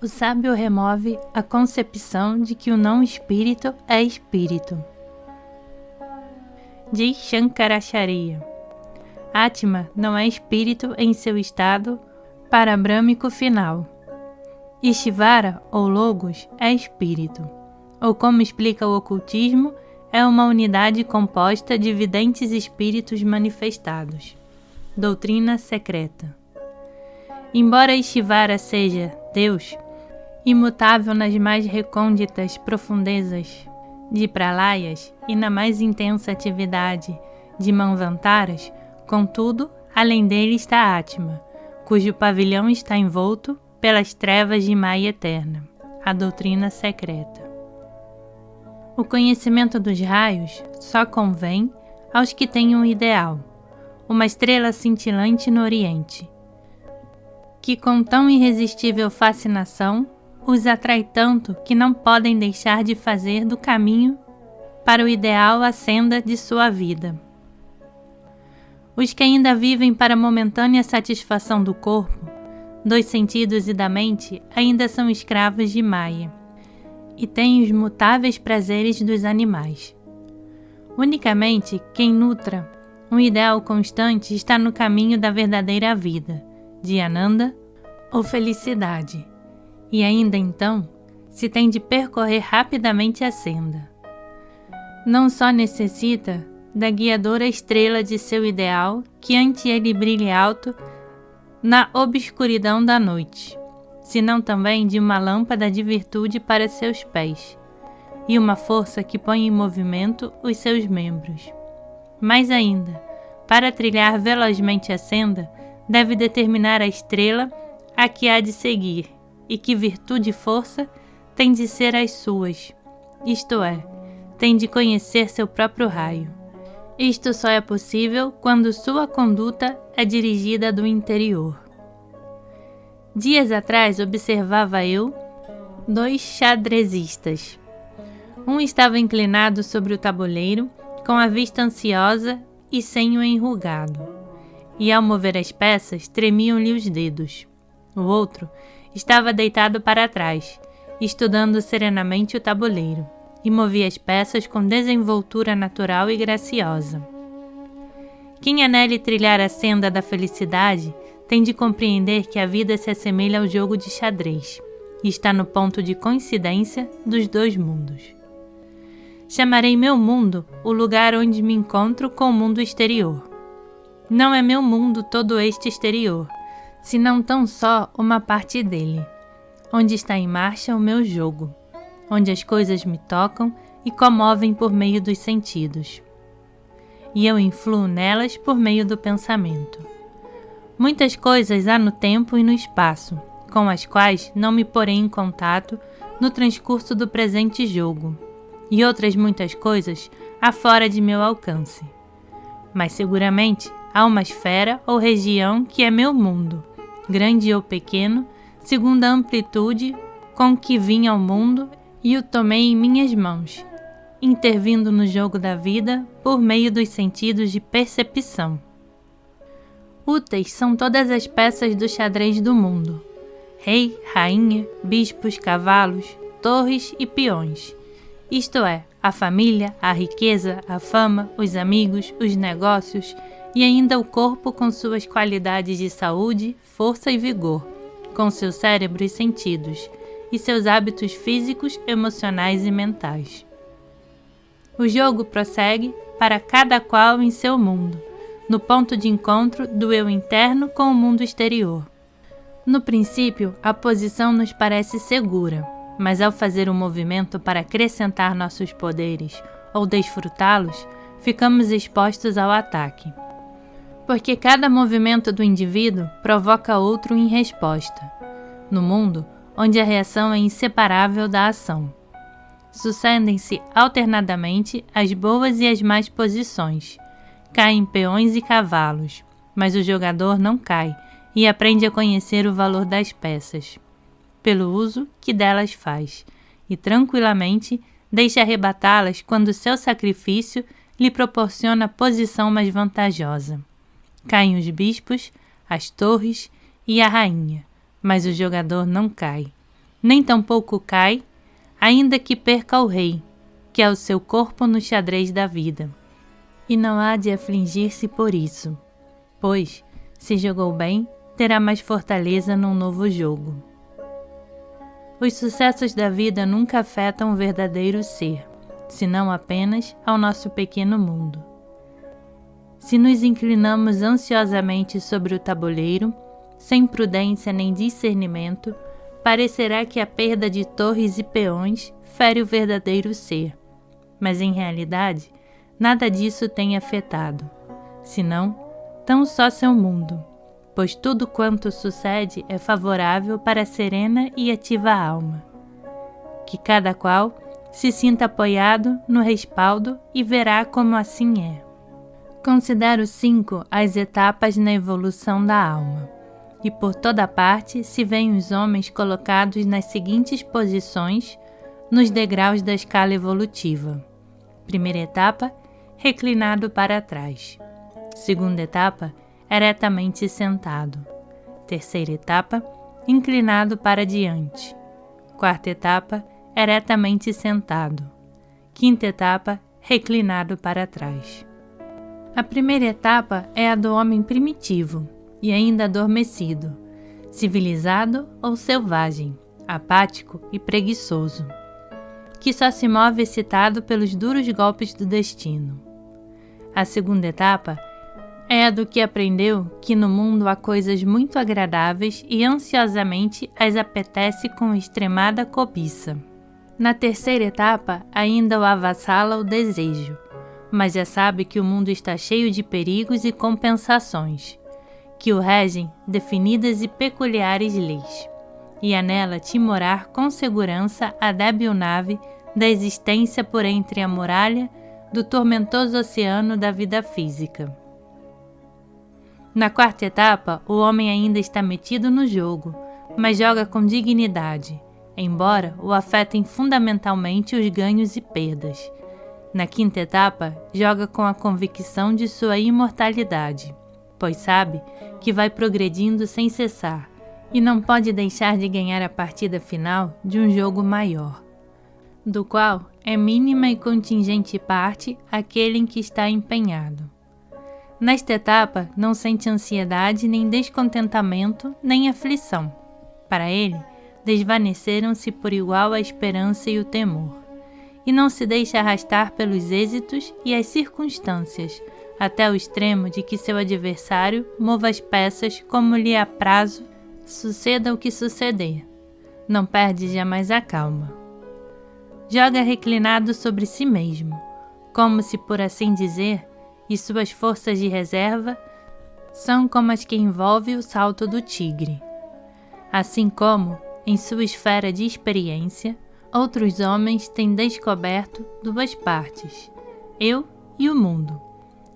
O sábio remove a concepção de que o não-espírito é espírito. Diz Shankaracharya: Atma não é espírito em seu estado parabrâmico final. Ishvara, ou Logos, é espírito. Ou como explica o ocultismo, é uma unidade composta de videntes espíritos manifestados. Doutrina secreta. Embora Ishvara seja Deus, imutável nas mais recônditas profundezas de pralayas e na mais intensa atividade de manvantaras, contudo, além dele está Atma, cujo pavilhão está envolto pelas trevas de Maya eterna, a doutrina secreta. O conhecimento dos raios só convém aos que têm um ideal, uma estrela cintilante no Oriente, que com tão irresistível fascinação os atrai tanto que não podem deixar de fazer do caminho para o ideal a senda de sua vida. Os que ainda vivem para a momentânea satisfação do corpo, dos sentidos e da mente, ainda são escravos de Maya e têm os mutáveis prazeres dos animais. Unicamente quem nutra um ideal constante está no caminho da verdadeira vida, de Ananda ou felicidade, e ainda então se tem de percorrer rapidamente a senda. Não só necessita da guiadora estrela de seu ideal que ante ele brilhe alto na obscuridão da noite, senão também de uma lâmpada de virtude para seus pés, e uma força que põe em movimento os seus membros. Mais ainda, para trilhar velozmente a senda, deve determinar a estrela a que há de seguir, e que virtude e força tem de ser as suas, isto é, tem de conhecer seu próprio raio. Isto só é possível quando sua conduta é dirigida do interior. Dias atrás observava eu 2 xadrezistas. Um estava inclinado sobre o tabuleiro, com a vista ansiosa e senho enrugado, e ao mover as peças tremiam-lhe os dedos. O outro estava deitado para trás, estudando serenamente o tabuleiro, e movia as peças com desenvoltura natural e graciosa. Quem a nele trilhar a senda da felicidade tem de compreender que a vida se assemelha ao jogo de xadrez e está no ponto de coincidência dos 2 mundos. Chamarei meu mundo o lugar onde me encontro com o mundo exterior. Não é meu mundo todo este exterior, senão tão só uma parte dele, onde está em marcha o meu jogo, onde as coisas me tocam e comovem por meio dos sentidos, e eu influo nelas por meio do pensamento. Muitas coisas há no tempo e no espaço, com as quais não me porei em contato no transcurso do presente jogo, e outras muitas coisas há fora de meu alcance. Mas seguramente há uma esfera ou região que é meu mundo, grande ou pequeno, segundo a amplitude com que vim ao mundo e o tomei em minhas mãos, intervindo no jogo da vida por meio dos sentidos de percepção. Úteis são todas as peças do xadrez do mundo: rei, rainha, bispos, cavalos, torres e peões. Isto é, a família, a riqueza, a fama, os amigos, os negócios e ainda o corpo com suas qualidades de saúde, força e vigor, com seu cérebro e sentidos, e seus hábitos físicos, emocionais e mentais. O jogo prossegue para cada qual em seu mundo, no ponto de encontro do eu interno com o mundo exterior. No princípio, a posição nos parece segura, mas ao fazer um movimento para acrescentar nossos poderes ou desfrutá-los, ficamos expostos ao ataque. Porque cada movimento do indivíduo provoca outro em resposta, no mundo onde a reação é inseparável da ação. Sucedem-se alternadamente as boas e as más posições. Caem peões e cavalos, mas o jogador não cai e aprende a conhecer o valor das peças, pelo uso que delas faz, e tranquilamente deixa arrebatá-las quando seu sacrifício lhe proporciona posição mais vantajosa. Caem os bispos, as torres e a rainha, mas o jogador não cai. nem tampouco cai, ainda que perca o rei, que é o seu corpo no xadrez da vida. E não há de afligir-se por isso, pois, se jogou bem, terá mais fortaleza num novo jogo. Os sucessos da vida nunca afetam o verdadeiro ser, senão apenas ao nosso pequeno mundo. Se nos inclinamos ansiosamente sobre o tabuleiro, sem prudência nem discernimento, parecerá que a perda de torres e peões fere o verdadeiro ser, mas em realidade nada disso tem afetado, senão tão só seu mundo, pois tudo quanto sucede é favorável para a serena e ativa alma. Que cada qual se sinta apoiado no respaldo e verá como assim é. Considero 5 as etapas na evolução da alma, e por toda parte se veem os homens colocados nas seguintes posições nos degraus da escala evolutiva. Primeira etapa, reclinado para trás. Segunda etapa, eretamente sentado. Terceira etapa, inclinado para diante. Quarta etapa, eretamente sentado. Quinta etapa, reclinado para trás. A primeira etapa é a do homem primitivo e ainda adormecido, civilizado ou selvagem, apático e preguiçoso, que só se move excitado pelos duros golpes do destino. A segunda etapa é a do que aprendeu que no mundo há coisas muito agradáveis e ansiosamente as apetece com extremada cobiça. Na terceira etapa, ainda o avassala o desejo, mas já sabe que o mundo está cheio de perigos e compensações, que o regem definidas e peculiares leis, e é nela timorar com segurança a débil nave da existência por entre a muralha do tormentoso oceano da vida física. Na quarta etapa, o homem ainda está metido no jogo, mas joga com dignidade, embora o afetem fundamentalmente os ganhos e perdas. Na quinta etapa, joga com a convicção de sua imortalidade, pois sabe que vai progredindo sem cessar e não pode deixar de ganhar a partida final de um jogo maior, do qual é mínima e contingente parte aquele em que está empenhado. Nesta etapa, não sente ansiedade, nem descontentamento, nem aflição. Para ele, desvaneceram-se por igual a esperança e o temor, e não se deixa arrastar pelos êxitos e as circunstâncias, até o extremo de que seu adversário mova as peças como lhe apraz, suceda o que suceder. Não perde jamais a calma. Joga reclinado sobre si mesmo, como se, por assim dizer, e suas forças de reserva são como as que envolve o salto do tigre. Assim como, em sua esfera de experiência, outros homens têm descoberto 2 partes, eu e o mundo.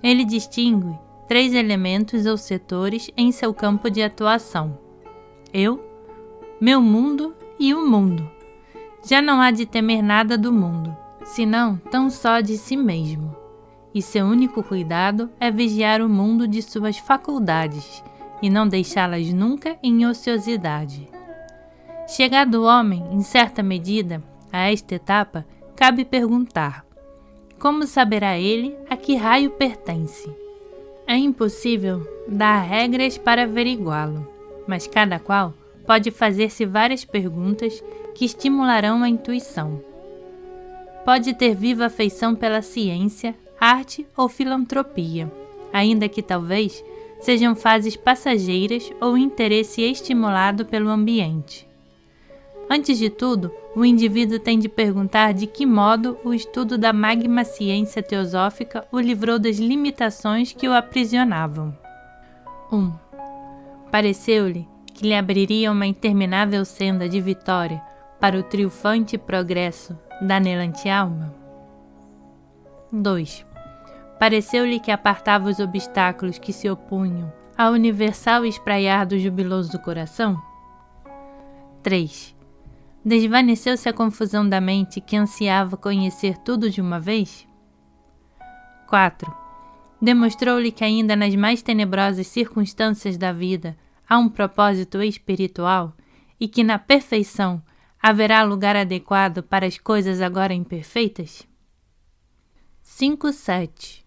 Ele distingue 3 elementos ou setores em seu campo de atuação: eu, meu mundo e o mundo. Já não há de temer nada do mundo, senão tão só de si mesmo. E seu único cuidado é vigiar o mundo de suas faculdades e não deixá-las nunca em ociosidade. Chegado o homem, em certa medida, a esta etapa, cabe perguntar: como saberá ele a que raio pertence? É impossível dar regras para averiguá-lo, mas cada qual pode fazer-se várias perguntas que estimularão a intuição. Pode ter viva afeição pela ciência, arte ou filantropia, ainda que talvez sejam fases passageiras ou interesse estimulado pelo ambiente. Antes de tudo, o indivíduo tem de perguntar de que modo o estudo da magma ciência teosófica o livrou das limitações que o aprisionavam. 1. Pareceu-lhe que lhe abriria uma interminável senda de vitória para o triunfante progresso da anelante alma? 2. Pareceu-lhe que apartava os obstáculos que se opunham ao universal espraiar do jubiloso coração? 3. Desvaneceu-se a confusão da mente que ansiava conhecer tudo de uma vez? 4. Demonstrou-lhe que ainda nas mais tenebrosas circunstâncias da vida há um propósito espiritual e que na perfeição Haverá lugar adequado para as coisas agora imperfeitas? 5.7.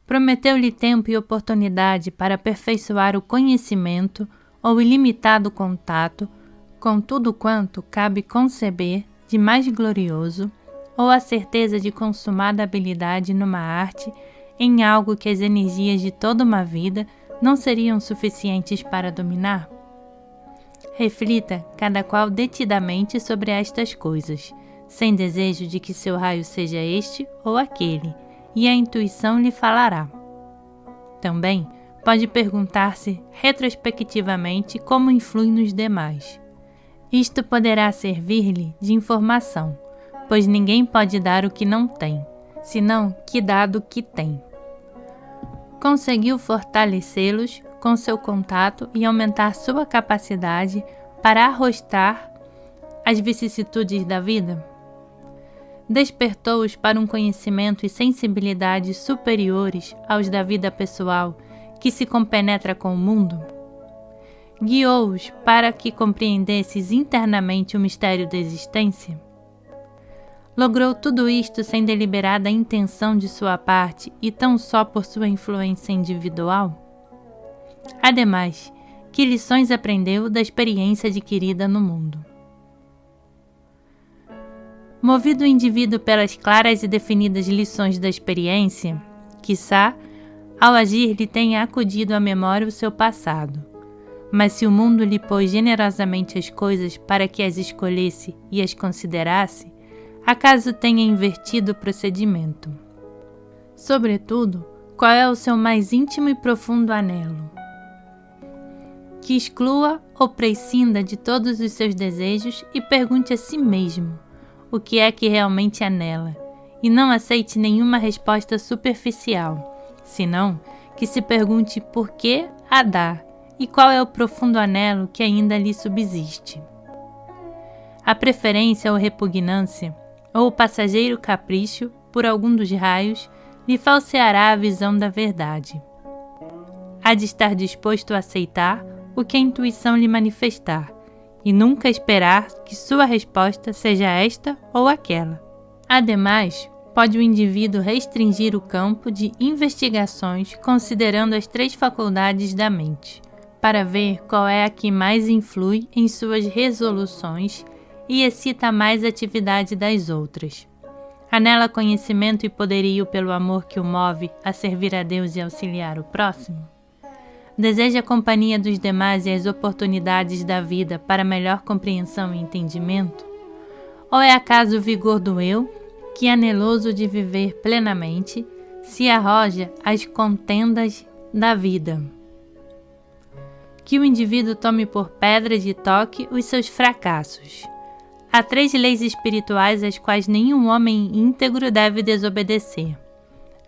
Prometeu-lhe tempo e oportunidade para aperfeiçoar o conhecimento ou ilimitado contato com tudo quanto cabe conceber de mais glorioso, ou a certeza de consumada habilidade numa arte, em algo que as energias de toda uma vida não seriam suficientes para dominar? Reflita cada qual detidamente sobre estas coisas, sem desejo de que seu raio seja este ou aquele, e a intuição lhe falará. Também pode perguntar-se retrospectivamente como influi nos demais. Isto poderá servir-lhe de informação, pois ninguém pode dar o que não tem, senão que dá do que tem. Conseguiu fortalecê-los com seu contato e aumentar sua capacidade para arrostar as vicissitudes da vida? Despertou-os para um conhecimento e sensibilidade superiores aos da vida pessoal que se compenetra com o mundo? Guiou-os para que compreendesses internamente o mistério da existência? Logrou tudo isto sem deliberada intenção de sua parte e tão só por sua influência individual? Ademais, que lições aprendeu da experiência adquirida no mundo? Movido o indivíduo pelas claras e definidas lições da experiência, quiçá, ao agir lhe tenha acudido à memória o seu passado. Mas se o mundo lhe pôs generosamente as coisas para que as escolhesse e as considerasse, acaso tenha invertido o procedimento? Sobretudo, qual é o seu mais íntimo e profundo anelo? Que exclua ou prescinda de todos os seus desejos e pergunte a si mesmo o que é que realmente anela, e não aceite nenhuma resposta superficial, senão que se pergunte por que a dá e qual é o profundo anelo que ainda lhe subsiste. A preferência ou repugnância, ou o passageiro capricho por algum dos raios, lhe falseará a visão da verdade. Há de estar disposto a aceitar o que a intuição lhe manifestar, e nunca esperar que sua resposta seja esta ou aquela. Ademais, pode o indivíduo restringir o campo de investigações considerando as 3 faculdades da mente, para ver qual é a que mais influi em suas resoluções e excita mais a atividade das outras. Anela conhecimento e poderio pelo amor que o move a servir a Deus e auxiliar o próximo? Deseja a companhia dos demais e as oportunidades da vida para melhor compreensão e entendimento? Ou é acaso o vigor do eu, que, aneloso de viver plenamente, se arroja às contendas da vida? Que o indivíduo tome por pedra de toque os seus fracassos. Há 3 leis espirituais às quais nenhum homem íntegro deve desobedecer.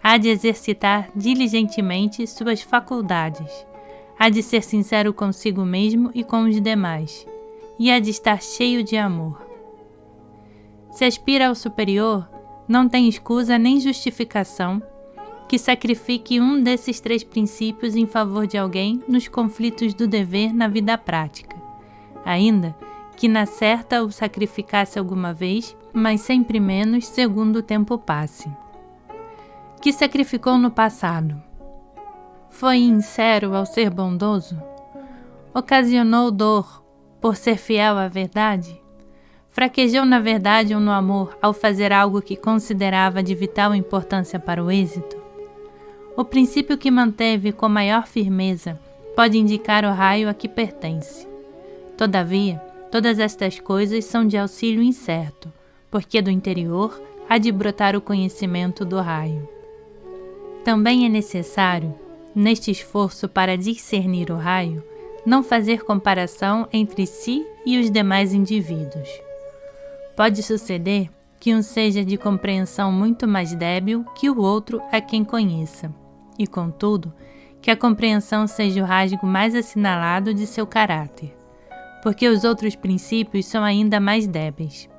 Há de exercitar diligentemente suas faculdades. Há de ser sincero consigo mesmo e com os demais, e há de estar cheio de amor. Se aspira ao superior, não tem escusa nem justificação que sacrifique um desses 3 princípios em favor de alguém nos conflitos do dever na vida prática, ainda que na certa o sacrificasse alguma vez, mas sempre menos segundo o tempo passe. Que sacrificou no passado? Foi insincero ao ser bondoso? Ocasionou dor por ser fiel à verdade? Fraquejou na verdade ou no amor ao fazer algo que considerava de vital importância para o êxito? O princípio que manteve com maior firmeza pode indicar o raio a que pertence. Todavia, todas estas coisas são de auxílio incerto, porque do interior há de brotar o conhecimento do raio. Também é necessário, neste esforço para discernir o raio, não fazer comparação entre si e os demais indivíduos. Pode suceder que um seja de compreensão muito mais débil que o outro a quem conheça, e, contudo, que a compreensão seja o rasgo mais assinalado de seu caráter, porque os outros princípios são ainda mais débeis.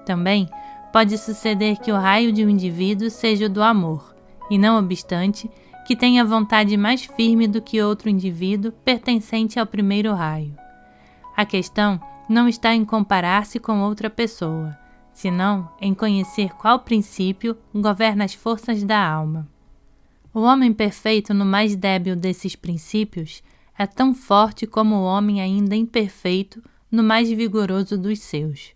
Também pode suceder que o raio de um indivíduo seja o do amor, e não obstante, que tenha vontade mais firme do que outro indivíduo pertencente ao primeiro raio. A questão não está em comparar-se com outra pessoa, senão em conhecer qual princípio governa as forças da alma. O homem perfeito no mais débil desses princípios é tão forte como o homem ainda imperfeito no mais vigoroso dos seus,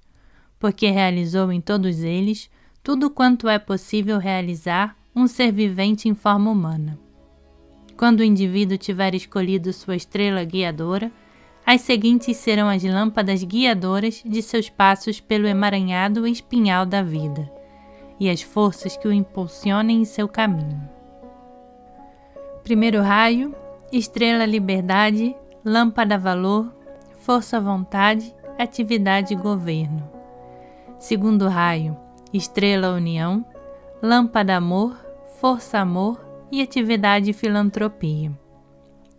porque realizou em todos eles tudo quanto é possível realizar um ser vivente em forma humana. Quando o indivíduo tiver escolhido sua estrela guiadora, as seguintes serão as lâmpadas guiadoras de seus passos pelo emaranhado espinhal da vida, e as forças que o impulsionem em seu caminho. Primeiro raio, estrela liberdade, lâmpada valor, força vontade, atividade e governo. Segundo raio, estrela união, lâmpada amor, força amor e atividade e filantropia.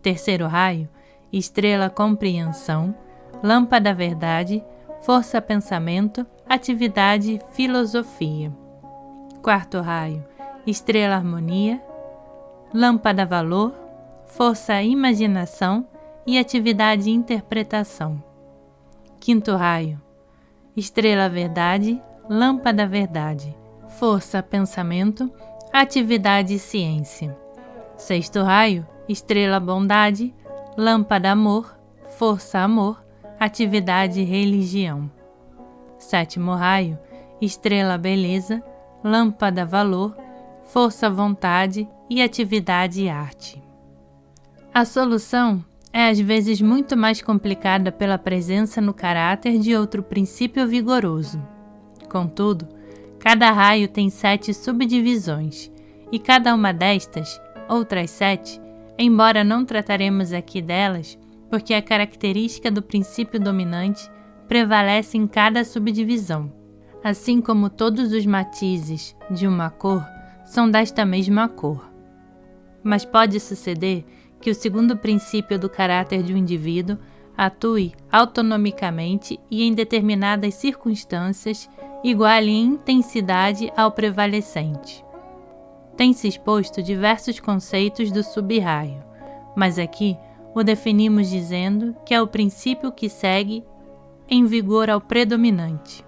Terceiro raio, estrela compreensão, lâmpada verdade, força pensamento, atividade filosofia. Quarto raio, estrela harmonia, lâmpada valor, força imaginação e atividade interpretação. Quinto raio, estrela verdade, lâmpada verdade, força pensamento, atividade ciência. Sexto raio, estrela bondade, lâmpada amor, força amor, atividade religião. Sétimo raio, estrela beleza, lâmpada valor, força vontade e atividade arte. A solução é às vezes muito mais complicada pela presença no caráter de outro princípio vigoroso. Contudo, cada raio tem 7 subdivisões, e cada uma destas, outras 7, embora não trataremos aqui delas, porque a característica do princípio dominante prevalece em cada subdivisão, assim como todos os matizes de uma cor são desta mesma cor. Mas pode suceder que o segundo princípio do caráter de um indivíduo atue autonomicamente e em determinadas circunstâncias iguale em intensidade ao prevalecente. Tem-se exposto diversos conceitos do sub-raio, mas aqui o definimos dizendo que é o princípio que segue em vigor ao predominante.